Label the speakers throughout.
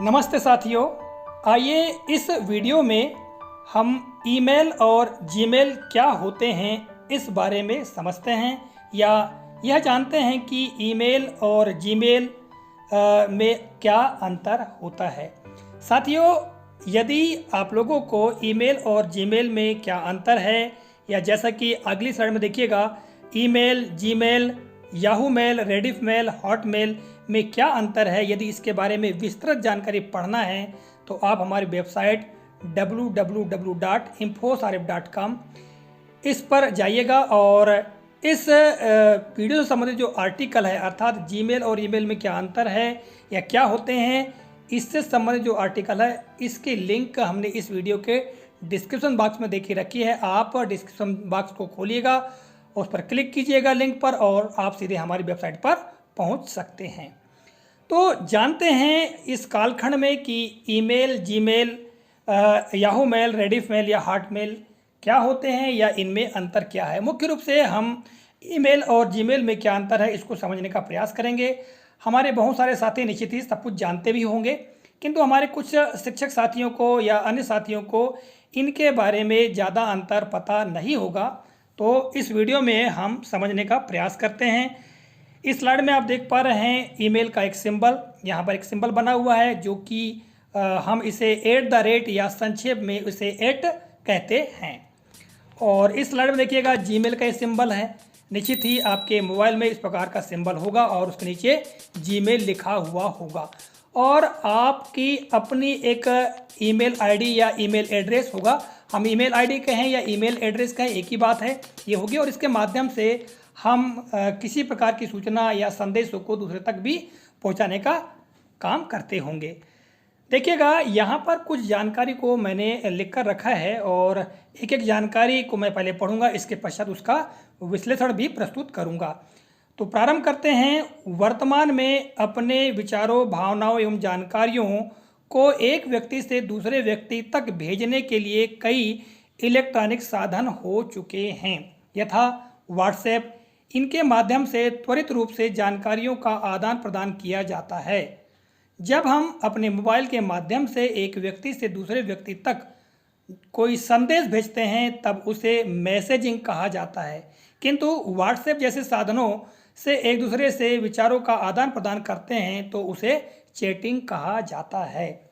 Speaker 1: नमस्ते साथियों, आइए इस वीडियो में हम ईमेल और जीमेल क्या होते हैं इस बारे में समझते हैं या यह जानते हैं कि ईमेल और जीमेल में क्या अंतर होता है। साथियों, यदि आप लोगों को ईमेल और जीमेल में क्या अंतर है या जैसा कि अगली स्लाइड में देखिएगा, email, Gmail, Yahoo mail, Rediff mail, Hotmail में क्या अंतर है, यदि इसके बारे में विस्तृत जानकारी पढ़ना है तो आप हमारी वेबसाइट www.infosarif.com इस पर जाइएगा और इस वीडियो से संबंधित जो आर्टिकल है, अर्थात जीमेल और ईमेल में क्या अंतर है या क्या होते हैं, इससे संबंधित जो आर्टिकल है इसकी लिंक हमने इस वीडियो के डिस्क्रिप्शन बॉक्स में देखी रखी है। आप डिस्क्रिप्शन बॉक्स को खोलिएगा, उस पर क्लिक कीजिएगा लिंक पर और आप सीधे हमारी वेबसाइट पर पहुंच सकते हैं। तो जानते हैं इस कालखंड में कि email, Gmail, Yahoo mail, Rediff mail या हॉटमेल क्या होते हैं या इनमें अंतर क्या है। मुख्य रूप से हम ईमेल और जीमेल में क्या अंतर है इसको समझने का प्रयास करेंगे। हमारे बहुत सारे साथी निश्चित ही सब कुछ जानते भी होंगे, किंतु हमारे कुछ शिक्षक साथियों को या अन्य साथियों को इनके बारे में ज़्यादा अंतर पता नहीं होगा। तो इस वीडियो में हम समझने का प्रयास करते हैं। इस स्लाइड में आप देख पा रहे हैं ईमेल का एक सिंबल, यहाँ पर एक सिंबल बना हुआ है जो कि हम इसे @ या संक्षेप में इसे @ कहते हैं। और इस स्लाइड में देखिएगा जीमेल का ये सिंबल है। निश्चित ही आपके मोबाइल में इस प्रकार का सिंबल होगा और उसके नीचे जीमेल लिखा हुआ होगा और आपकी अपनी एक ईमेल आईडी या ईमेल एड्रेस होगा। हम ईमेल आईडी कहें या ईमेल एड्रेस कहें, एक ही बात है, ये होगी। और इसके माध्यम से हम किसी प्रकार की सूचना या संदेशों को दूसरे तक भी पहुंचाने का काम करते होंगे। देखिएगा यहाँ पर कुछ जानकारी को मैंने लिख कर रखा है और एक एक जानकारी को मैं पहले पढ़ूंगा, इसके पश्चात उसका विश्लेषण भी प्रस्तुत करूंगा। तो प्रारंभ करते हैं। वर्तमान में अपने विचारों, भावनाओं एवं जानकारियों को एक व्यक्ति से दूसरे व्यक्ति तक भेजने के लिए कई इलेक्ट्रॉनिक साधन हो चुके हैं, यथा व्हाट्सएप। इनके माध्यम से त्वरित रूप से जानकारियों का आदान प्रदान किया जाता है। जब हम अपने मोबाइल के माध्यम से एक व्यक्ति से दूसरे व्यक्ति तक कोई संदेश भेजते हैं तब उसे मैसेजिंग कहा जाता है, किंतु व्हाट्सएप जैसे साधनों से एक दूसरे से विचारों का आदान प्रदान करते हैं तो उसे चैटिंग कहा जाता है।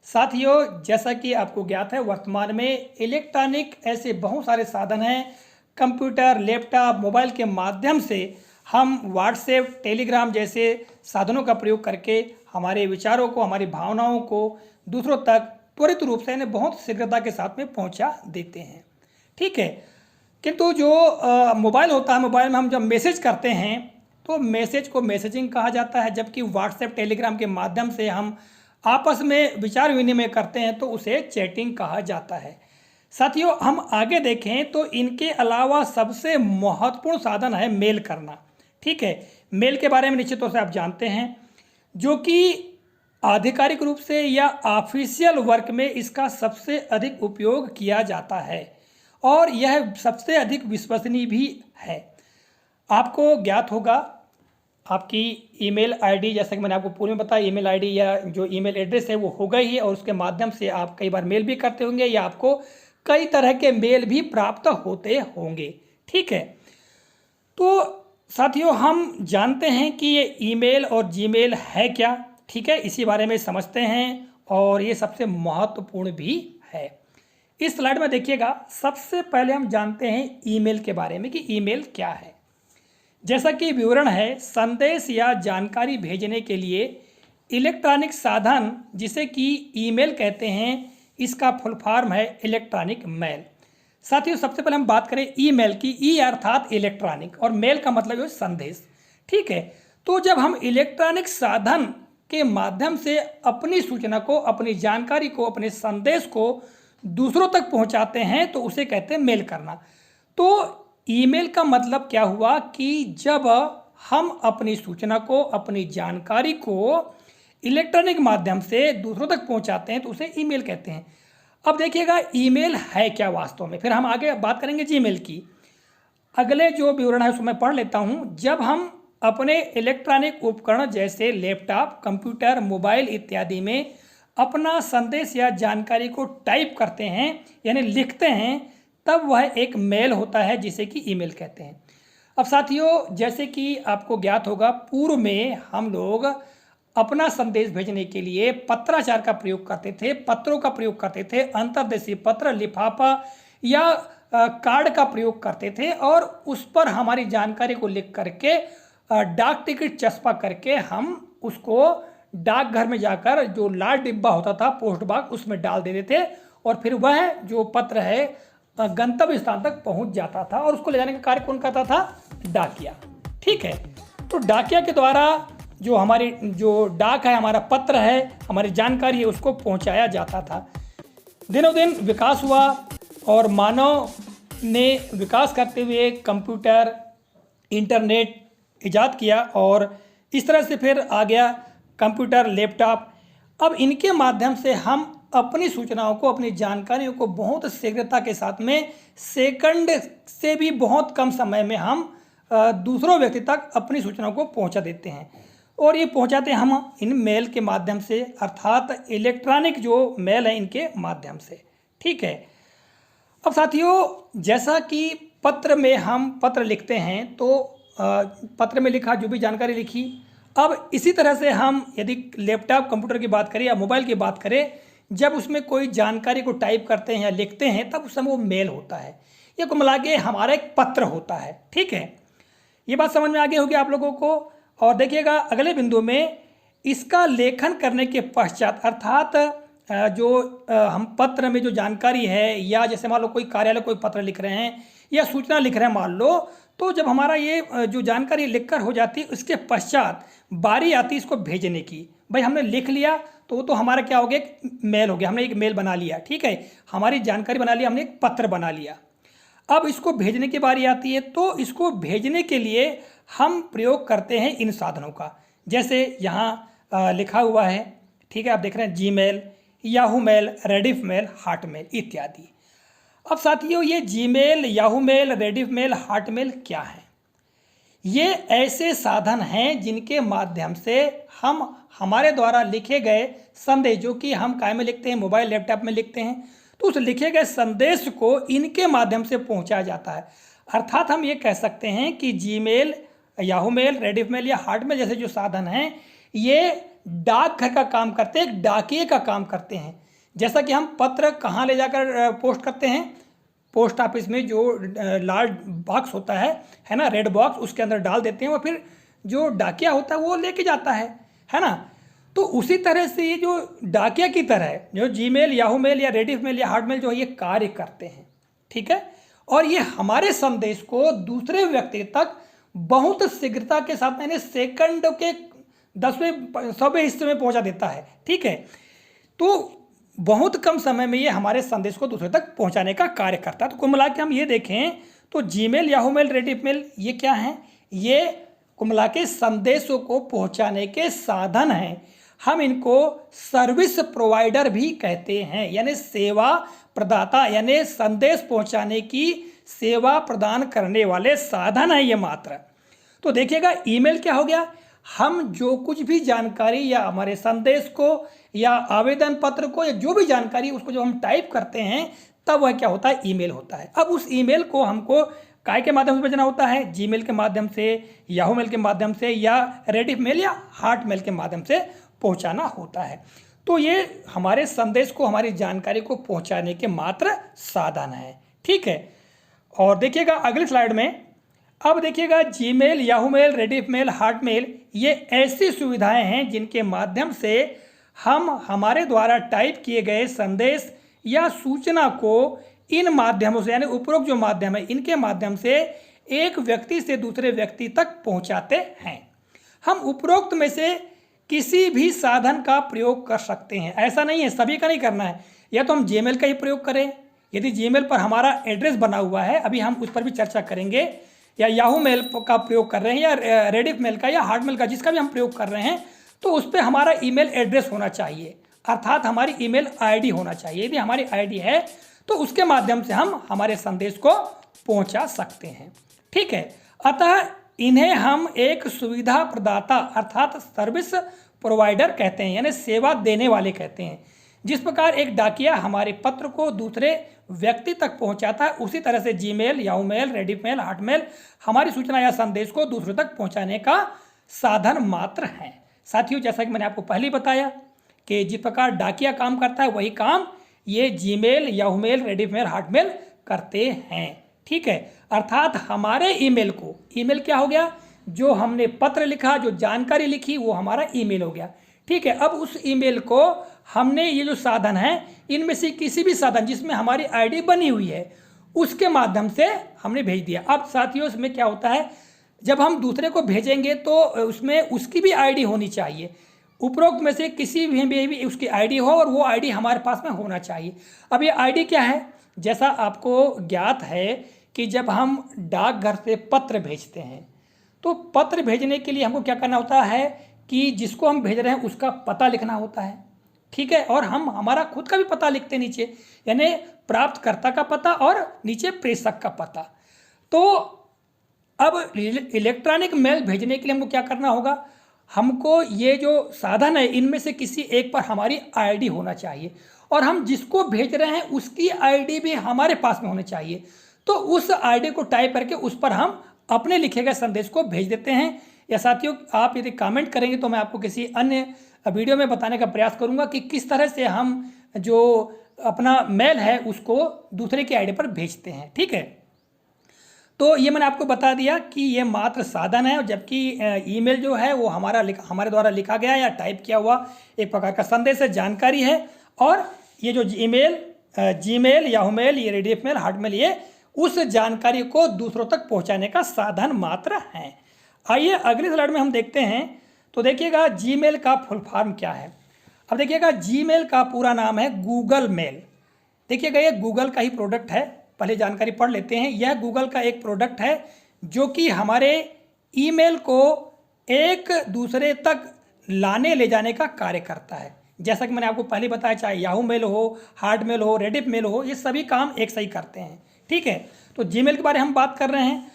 Speaker 1: साथियों, जैसा कि आपको ज्ञात है, वर्तमान में इलेक्ट्रॉनिक ऐसे बहुत सारे साधन हैं। कंप्यूटर, लैपटॉप, मोबाइल के माध्यम से हम व्हाट्सएप, टेलीग्राम जैसे साधनों का प्रयोग करके हमारे विचारों को, हमारी भावनाओं को दूसरों तक त्वरित रूप से बहुत शीघ्रता के साथ में पहुंचा देते हैं। ठीक है, किंतु जो मोबाइल होता है, मोबाइल में हम जब मैसेज करते हैं तो मैसेज को मैसेजिंग कहा जाता है, जबकि व्हाट्सएप, टेलीग्राम के माध्यम से हम आपस में विचार विनिमय करते हैं तो उसे चैटिंग कहा जाता है। साथियों, हम आगे देखें तो इनके अलावा सबसे महत्वपूर्ण साधन है मेल करना। ठीक है, मेल के बारे में निश्चित तौर से आप जानते हैं, जो कि आधिकारिक रूप से या ऑफिशियल वर्क में इसका सबसे अधिक उपयोग किया जाता है और यह सबसे अधिक विश्वसनीय भी है। आपको ज्ञात होगा आपकी ईमेल आईडी, जैसा कि मैंने आपको पूर्व में बताया, ईमेल आईडी या जो ईमेल एड्रेस है वो होगा ही और उसके माध्यम से आप कई बार मेल भी करते होंगे या आपको कई तरह के मेल भी प्राप्त होते होंगे। ठीक है, तो साथियों, हम जानते हैं कि ये ईमेल और जीमेल है क्या। ठीक है, इसी बारे में समझते हैं और ये सबसे महत्वपूर्ण भी है। इस स्लाइड में देखिएगा, सबसे पहले हम जानते हैं ईमेल के बारे में कि ईमेल क्या है। जैसा कि विवरण है, संदेश या जानकारी भेजने के लिए इलेक्ट्रॉनिक साधन जिसे कि ईमेल कहते हैं, इसका फुल फॉर्म है इलेक्ट्रॉनिक मेल। साथियों, सबसे पहले हम बात करें ईमेल की। ई अर्थात इलेक्ट्रॉनिक और मेल का मतलब है संदेश। ठीक है, तो जब हम इलेक्ट्रॉनिक साधन के माध्यम से अपनी सूचना को, अपनी जानकारी को, अपने संदेश को दूसरों तक पहुंचाते हैं तो उसे कहते हैं मेल करना। तो ईमेल का मतलब क्या हुआ कि जब हम अपनी सूचना को, अपनी जानकारी को इलेक्ट्रॉनिक माध्यम से दूसरों तक पहुंचाते हैं तो उसे ईमेल कहते हैं। अब देखिएगा ईमेल है क्या वास्तव में, फिर हम आगे बात करेंगे जीमेल की। अगले जो विवरण है उसको मैं पढ़ लेता हूं। जब हम अपने इलेक्ट्रॉनिक उपकरण जैसे लैपटॉप, कंप्यूटर, मोबाइल इत्यादि में अपना संदेश या जानकारी को टाइप करते हैं यानी लिखते हैं, तब वह एक मेल होता है जिसे कि ईमेल कहते हैं। अब साथियों, जैसे कि आपको ज्ञात होगा, पूर्व में हम लोग अपना संदेश भेजने के लिए पत्राचार का प्रयोग करते थे, पत्रों का प्रयोग करते थे, अंतर्देशीय पत्र, लिफाफा या कार्ड का प्रयोग करते थे और उस पर हमारी जानकारी को लिख करके डाक टिकट चस्पा करके हम उसको डाकघर में जाकर जो लाल डिब्बा होता था पोस्ट बॉक्स, उसमें डाल देते थे और फिर वह जो पत्र है गंतव्य स्थान तक पहुंच जाता था और उसको ले जाने का कार्य कौन करता था? डाकिया। ठीक है, तो डाकिया के द्वारा जो हमारी जो डाक है, हमारा पत्र है, हमारी जानकारी है, उसको पहुंचाया जाता था। दिनों दिन विकास हुआ और मानव ने विकास करते हुए कंप्यूटर, इंटरनेट इजाद किया और इस तरह से फिर आ गया कंप्यूटर, लैपटॉप। अब इनके माध्यम से हम अपनी सूचनाओं को, अपनी जानकारियों को बहुत शीघ्रता के साथ में सेकंड से भी बहुत कम समय में हम दूसरों व्यक्ति तक अपनी सूचनाओं को पहुंचा देते हैं और ये पहुंचाते हम इन मेल के माध्यम से, अर्थात इलेक्ट्रॉनिक जो मेल है इनके माध्यम से। ठीक है, अब साथियों, जैसा कि पत्र में हम पत्र लिखते हैं तो पत्र में लिखा जो भी जानकारी लिखी, अब इसी तरह से हम यदि लैपटॉप, कंप्यूटर की बात करें या मोबाइल की बात करें, जब उसमें कोई जानकारी को टाइप करते हैं या लिखते हैं तब उस समय वो मेल होता है। ये कुल मिला के हमारा एक पत्र होता है। ठीक है, ये बात समझ में आ गई होगी आप लोगों को। और देखिएगा अगले बिंदु में, इसका लेखन करने के पश्चात, अर्थात जो हम पत्र में जो जानकारी है या जैसे मान लो कोई कार्यालय कोई पत्र लिख रहे हैं या सूचना लिख रहे हैं मान लो, तो जब हमारा ये जो जानकारी लिखकर हो जाती है उसके पश्चात बारी आती है इसको भेजने की। भाई हमने लिख लिया तो वो तो हमारा क्या हो गया? एक मेल हो गया, हमने एक मेल बना लिया। ठीक है, हमारी जानकारी बना लिया, हमने एक पत्र बना लिया। अब इसको भेजने की बारी आती है, तो इसको भेजने के लिए हम प्रयोग करते हैं इन साधनों का, जैसे यहाँ लिखा हुआ है। ठीक है, आप देख रहे हैं Gmail, Yahoo mail, Rediff mail, Hotmail इत्यादि। अब साथियों, ये Gmail, Yahoo mail, Rediff mail, Hotmail क्या है? ये ऐसे साधन हैं जिनके माध्यम से हम हमारे द्वारा लिखे गए संदेश, जो कि हम काय में लिखते हैं, मोबाइल लैपटॉप में लिखते हैं, तो उस लिखे गए संदेश को इनके माध्यम से पहुंचाया जाता है। अर्थात हम ये कह सकते हैं कि Gmail, Yahoo mail, Rediff mail या हार्ट मेल जैसे जो साधन हैं, ये डाकघर का काम करते हैं, एक डाकिए का काम करते हैं। जैसा कि हम पत्र कहाँ ले जाकर पोस्ट करते हैं, पोस्ट ऑफिस में जो लाल बॉक्स होता है ना, रेड बॉक्स, उसके अंदर डाल देते हैं और फिर जो डाकिया होता है वो लेके जाता है ना। तो उसी तरह से ये जो डाकिया की तरह जो जीमेल, याहू मेल या रेडिफ मेल या हार्ट मेल जो है ये कार्य करते हैं। ठीक है, और ये हमारे संदेश को दूसरे व्यक्ति तक बहुत शीघ्रता के साथ, यानी सेकंड के 10वें 100वें हिस्से में पहुंचा देता है। ठीक है, तो बहुत कम समय में ये हमारे संदेश को दूसरे तक पहुंचाने का कार्य करता है। तो कुल मिला के हम ये देखें तो Gmail, Yahoo mail, Rediff mail ये क्या हैं? ये कुल मिला के संदेशों को पहुंचाने के साधन हैं। हम इनको सर्विस प्रोवाइडर भी कहते हैं, यानी सेवा प्रदाता, यानी संदेश पहुंचाने की सेवा प्रदान करने वाले साधन है ये मात्र। तो देखिएगा, ईमेल क्या हो गया? हम जो कुछ भी जानकारी या हमारे संदेश को या आवेदन पत्र को या जो भी जानकारी उसको जब हम टाइप करते हैं तब वह क्या होता है? ईमेल होता है। अब उस ईमेल को हमको काय के माध्यम से भेजना होता है? जीमेल के माध्यम से, याहू मेल के माध्यम से या रेडिफ मेल या हार्ट मेल के माध्यम से पहुंचाना होता है। तो ये हमारे संदेश को, हमारी जानकारी को पहुंचाने के मात्र साधन है। ठीक है, और देखिएगा अगली स्लाइड में, अब देखिएगा Gmail, Yahoo mail, Rediff mail, Hotmail ये ऐसी सुविधाएं हैं जिनके माध्यम से हम हमारे द्वारा टाइप किए गए संदेश या सूचना को इन माध्यमों से, यानी उपरोक्त जो माध्यम है इनके माध्यम से एक व्यक्ति से दूसरे व्यक्ति तक पहुंचाते हैं। हम उपरोक्त में से किसी भी साधन का प्रयोग कर सकते हैं, ऐसा नहीं है सभी का नहीं करना है। या तो हम जीमेल का ही प्रयोग करें, यदि जीमेल पर हमारा एड्रेस बना हुआ है, अभी हम उस पर भी चर्चा करेंगे, या याहू मेल का प्रयोग कर रहे हैं या रेडिफ मेल का या हार्ट मेल का, जिसका भी हम प्रयोग कर रहे हैं, तो उस पर हमारा ईमेल एड्रेस होना चाहिए, अर्थात हमारी ईमेल आईडी होना चाहिए। यदि हमारी आईडी है तो उसके माध्यम से हम हमारे संदेश को पहुंचा सकते हैं। ठीक है, अतः इन्हें हम एक सुविधा प्रदाता अर्थात सर्विस प्रोवाइडर कहते हैं, यानी सेवा देने वाले कहते हैं। जिस प्रकार एक डाकिया हमारे पत्र को दूसरे व्यक्ति तक पहुंचाता है, उसी तरह से Gmail, Yahoo mail, Rediffmail, Hotmail हमारी सूचना या संदेश को दूसरों तक पहुंचाने का साधन मात्र है। साथियों, जैसा कि मैंने आपको पहले ही बताया कि जिस प्रकार डाकिया काम करता है वही काम ये Gmail, Yahoo mail, Rediffmail, Hotmail करते हैं। ठीक है, अर्थात हमारे ईमेल को, ईमेल क्या हो गया, जो हमने पत्र लिखा, जो जानकारी लिखी, वो हमारा ईमेल हो गया। ठीक है, अब उस ईमेल को हमने ये जो साधन है इनमें से किसी भी साधन जिसमें हमारी आईडी बनी हुई है उसके माध्यम से हमने भेज दिया। अब साथियों, इसमें क्या होता है, जब हम दूसरे को भेजेंगे तो उसमें उसकी भी आईडी होनी चाहिए। उपरोक्त में से किसी भी उसकी आईडी हो और वो आईडी हमारे पास में होना चाहिए। अब ये आईडी क्या है, जैसा आपको ज्ञात है कि जब हम डाकघर से पत्र भेजते हैं तो पत्र भेजने के लिए हमको क्या करना होता है कि जिसको हम भेज रहे हैं उसका पता लिखना होता है। ठीक है, और हम हमारा खुद का भी पता लिखते हैं नीचे, यानी प्राप्तकर्ता का पता और नीचे प्रेषक का पता। तो अब इलेक्ट्रॉनिक मेल भेजने के लिए हमको क्या करना होगा, हमको ये जो साधन है इनमें से किसी एक पर हमारी आईडी होना चाहिए और हम जिसको भेज रहे हैं उसकी आईडी भी हमारे पास में होनी चाहिए। तो उस आईडी को टाइप करके उस पर हम अपने लिखे गए संदेश को भेज देते हैं। या साथियों, आप यदि कमेंट करेंगे तो मैं आपको किसी अन्य वीडियो में बताने का प्रयास करूंगा कि किस तरह से हम जो अपना मेल है उसको दूसरे की आईडी पर भेजते हैं। ठीक है, तो ये मैंने आपको बता दिया कि ये मात्र साधन है, जबकि ईमेल जो है वो हमारे द्वारा लिखा गया या टाइप किया हुआ एक प्रकार का संदेश है, जानकारी है। और ये जो जीमेल, याहू मेल, ये रेडिफमेल, हॉटमेल, ये उस जानकारी को दूसरों तक पहुंचाने का साधन मात्र है। आइए अगले स्लाइड में हम देखते हैं। तो देखिएगा जीमेल का फुल फॉर्म क्या है। अब देखिएगा जीमेल का पूरा नाम है गूगल मेल। देखिएगा ये गूगल का ही प्रोडक्ट है, पहले जानकारी पढ़ लेते हैं। यह गूगल का एक प्रोडक्ट है जो कि हमारे ईमेल को एक दूसरे तक लाने ले जाने का कार्य करता है। जैसा कि मैंने आपको पहले बताया, चाहे याहू मेल हो, हॉटमेल हो, रेडिफमेल हो, ये सभी काम एक सही करते हैं। ठीक है, तो जीमेल के बारे में हम बात कर रहे हैं।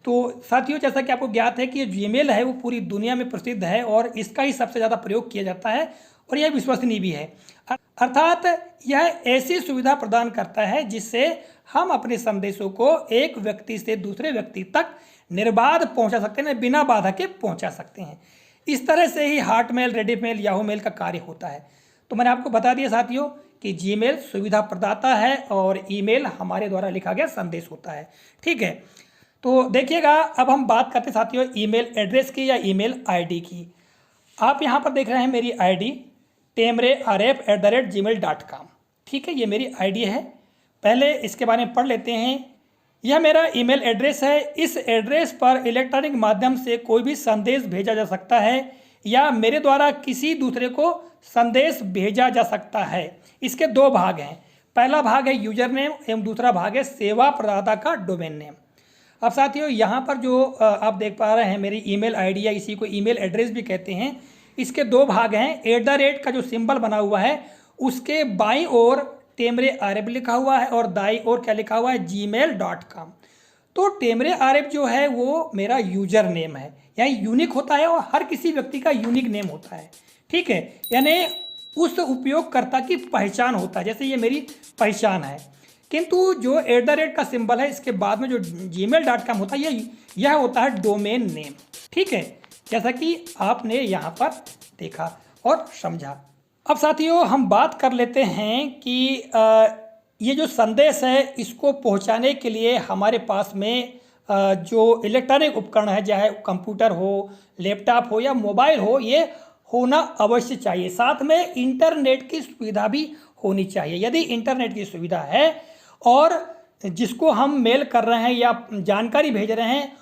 Speaker 1: तो साथियों, जैसा कि आपको ज्ञात है कि ये जीमेल है वो पूरी दुनिया में प्रसिद्ध है और इसका ही सबसे ज़्यादा प्रयोग किया जाता है और यह विश्वसनीय भी है। अर्थात यह ऐसी सुविधा प्रदान करता है जिससे हम अपने संदेशों को एक व्यक्ति से दूसरे व्यक्ति तक निर्बाध पहुंचा सकते हैं, बिना बाधा के पहुंचा सकते हैं। इस तरह से ही हॉटमेल, रेडिफमेल, याहू मेल का कार्य होता है। तो मैंने आपको बता दिया साथियों कि जीमेल सुविधा प्रदाता है और ईमेल हमारे द्वारा लिखा गया संदेश होता है। ठीक है, तो देखिएगा अब हम बात करते हैं साथियों ईमेल एड्रेस की या ईमेल आईडी की। आप यहाँ पर देख रहे हैं मेरी आईडी temrerf@gmail.com। ठीक है, ये मेरी आईडी है। पहले इसके बारे में पढ़ लेते हैं। यह मेरा ईमेल एड्रेस है। इस एड्रेस पर इलेक्ट्रॉनिक माध्यम से कोई भी संदेश भेजा जा सकता है या मेरे द्वारा किसी दूसरे को संदेश भेजा जा सकता है। इसके दो भाग हैं, पहला भाग है यूजर नेम एवं दूसरा भाग है सेवा प्रदाता का डोमेन नेम। अब साथियों, यहाँ पर जो आप देख पा रहे हैं मेरी ईमेल आईडी या इसी को ईमेल एड्रेस भी कहते हैं, इसके दो भाग हैं। @ का जो सिंबल बना हुआ है उसके बाईं ओर temrerf लिखा हुआ है और दाईं ओर क्या लिखा हुआ है, gmail.com। तो temrerf जो है वो मेरा यूजर नेम है, यानी यूनिक होता है और हर किसी व्यक्ति का यूनिक नेम होता है। ठीक है, यानी उस उपयोगकर्ता की पहचान होता है, जैसे ये मेरी पहचान है। किंतु जो @ का सिंबल है इसके बाद में जो gmail.com होता है यह होता है डोमेन नेम। ठीक है, जैसा कि आपने यहाँ पर देखा और समझा। अब साथियों, हम बात कर लेते हैं कि ये जो संदेश है इसको पहुँचाने के लिए हमारे पास में जो इलेक्ट्रॉनिक उपकरण है, चाहे कंप्यूटर हो, लैपटॉप हो या मोबाइल हो, ये होना अवश्य चाहिए। साथ में इंटरनेट की सुविधा भी होनी चाहिए। यदि इंटरनेट की सुविधा है और जिसको हम मेल कर रहे हैं या जानकारी भेज रहे हैं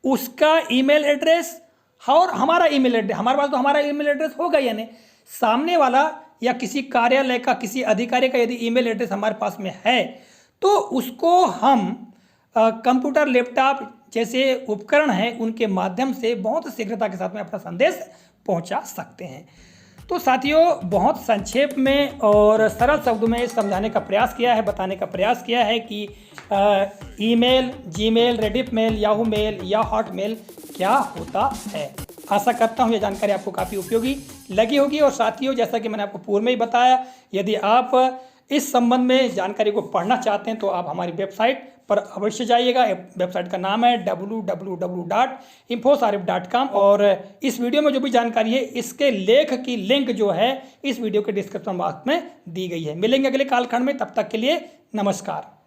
Speaker 1: उसका ईमेल एड्रेस और हमारा ईमेल एड्रेस, हमारे पास तो हमारा ईमेल एड्रेस होगा, यानी सामने वाला या किसी कार्यालय का, किसी अधिकारी का यदि ईमेल एड्रेस हमारे पास में है तो उसको हम कंप्यूटर, लैपटॉप जैसे उपकरण हैं उनके माध्यम से बहुत शीघ्रता के साथ में अपना संदेश पहुंचा सकते हैं। तो साथियों, बहुत संक्षेप में और सरल शब्दों में समझाने का प्रयास किया है, बताने का प्रयास किया है कि email, Gmail, Rediffmail, Yahoo mail या हॉटमेल क्या होता है। आशा करता हूँ ये जानकारी आपको काफ़ी उपयोगी लगी होगी। और साथियों, जैसा कि मैंने आपको पूर्व में ही बताया, यदि आप इस संबंध में जानकारी को पढ़ना चाहते हैं तो आप हमारी वेबसाइट पर अवश्य जाइएगा। वेबसाइट का नाम है www.infosarif.com। और इस वीडियो में जो भी जानकारी है इसके लेख की लिंक जो है इस वीडियो के डिस्क्रिप्शन बॉक्स में दी गई है। मिलेंगे अगले कालखंड में, तब तक के लिए नमस्कार।